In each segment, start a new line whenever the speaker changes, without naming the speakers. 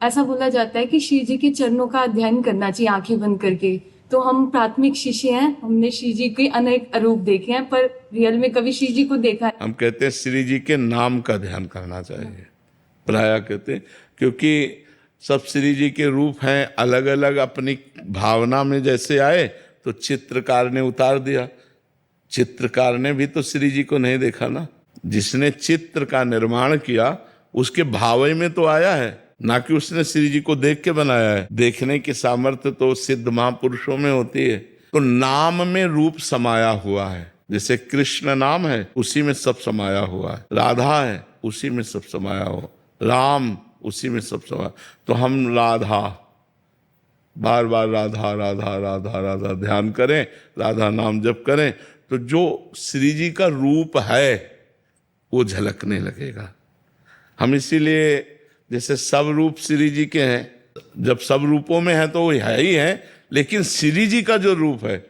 ऐसा बोला जाता है कि श्री जी के चरणों का अध्ययन करना चाहिए आंखें बंद करके। तो हम प्राथमिक शिष्य हैं, हमने श्री जी के अनेक रूप देखे हैं, पर रियल में कभी श्री जी को देखा है।
हम कहते हैं श्री जी के नाम का ध्यान करना चाहिए, प्राय कहते हैं, क्योंकि सब श्री जी के रूप हैं, अलग अलग अपनी भावना में जैसे आए तो चित्रकार ने उतार दिया। चित्रकार ने भी तो श्री जी को नहीं देखा ना, जिसने चित्र का निर्माण किया उसके भाव में तो आया है, ना कि उसने श्री जी को देख के बनाया है। देखने की सामर्थ्य तो सिद्ध महापुरुषों में होती है। तो नाम में रूप समाया हुआ है, जैसे कृष्ण नाम है उसी में सब समाया हुआ है, राधा है उसी में सब समाया हुआ, राम उसी में सब समाया। तो हम राधा, बार बार राधा राधा राधा राधा ध्यान करें, राधा नाम जप करें, तो जो श्री जी का रूप है वो झलकने लगेगा। हम इसीलिए, जैसे सब रूप श्री जी के हैं, जब सब रूपों में है तो वो है ही है, लेकिन श्री जी का जो रूप है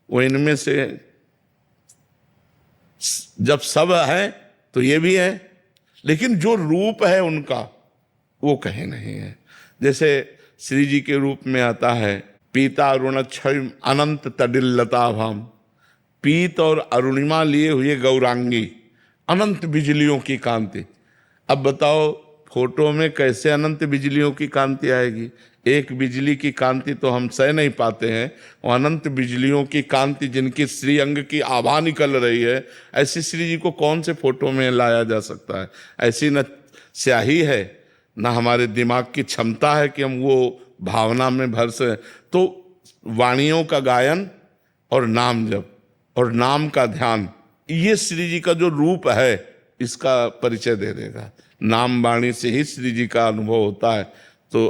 वो इनमें से, जब सब है तो ये भी है, लेकिन जो रूप है उनका वो कहीं नहीं है। जैसे श्री जी के रूप में आता है पीता अरुणक्षय अनंत तडिल्लता भाम, पीत और अरुणिमा लिए हुए गौरांगी, अनंत बिजलियों की कांति। अब बताओ फोटो में कैसे अनंत बिजलियों की कांति आएगी? एक बिजली की कांति तो हम सह नहीं पाते हैं, वो अनंत बिजलियों की कांति जिनकी श्री अंग की आभा निकल रही है, ऐसी श्री जी को कौन से फोटो में लाया जा सकता है? ऐसी न स्याही है, न हमारे दिमाग की क्षमता है कि हम वो भावना में भर से। तो वाणियों का गायन और नाम जप और नाम का ध्यान, ये श्री जी का जो रूप है इसका परिचय दे देगा। नाम वाणी से ही श्री जी का अनुभव होता है। तो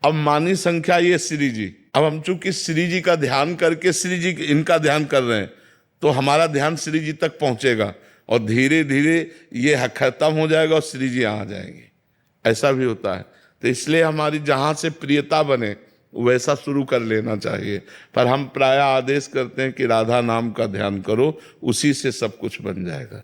अब मानी संख्या ये श्री जी, अब हम चूंकि श्री जी का ध्यान करके श्री जी इनका ध्यान कर रहे हैं, तो हमारा ध्यान श्री जी तक पहुंचेगा और धीरे धीरे ये खत्म हो जाएगा और श्री जी आ जाएंगे। ऐसा भी होता है। तो इसलिए हमारी जहां से प्रियता बने वैसा शुरू कर लेना चाहिए। पर हम प्राय आदेश करते हैं कि राधा नाम का ध्यान करो, उसी से सब कुछ बन जाएगा।